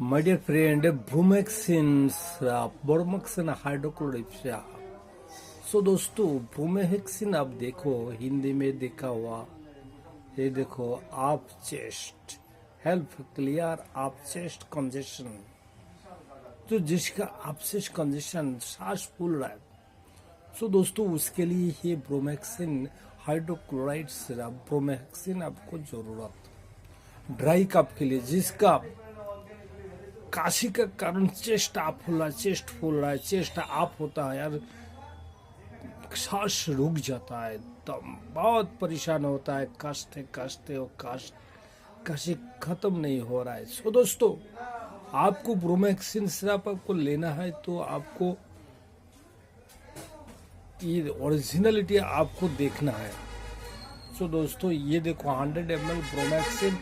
My dear friend, bromhexine hydrochloric. So दोस्तों, bromhexine आप देखो, हिंदी में देखा हुआ, ये देखो, आप चेस्ट हेल्प क्लियर आप चेस्ट कंजेशन। तो जिसका आप चेस्ट कंजेशन, सांस फूल रहा है, सो दोस्तों उसके लिए ये ब्रोमेक्सिन हाइड्रोक्लोराइड सिरप ब्रोमेक्सिन आपको जरूरत। ड्राई कफ के लिए, जिसका काशी का कारण चेस्ट आप फूल रहा है, चेस्ट आप होता है यार, सांस रुक जाता है, दम बहुत परेशान होता है, कष्ट काशी खत्म नहीं हो रहा है। सो दोस्तों, आपको ब्रोमेक्सिन सिरप आपको लेना है तो आपको ये ओरिजिनलिटी आपको देखना है। सो दोस्तों, ये देखो 100 ml ब्रोमेक्सिन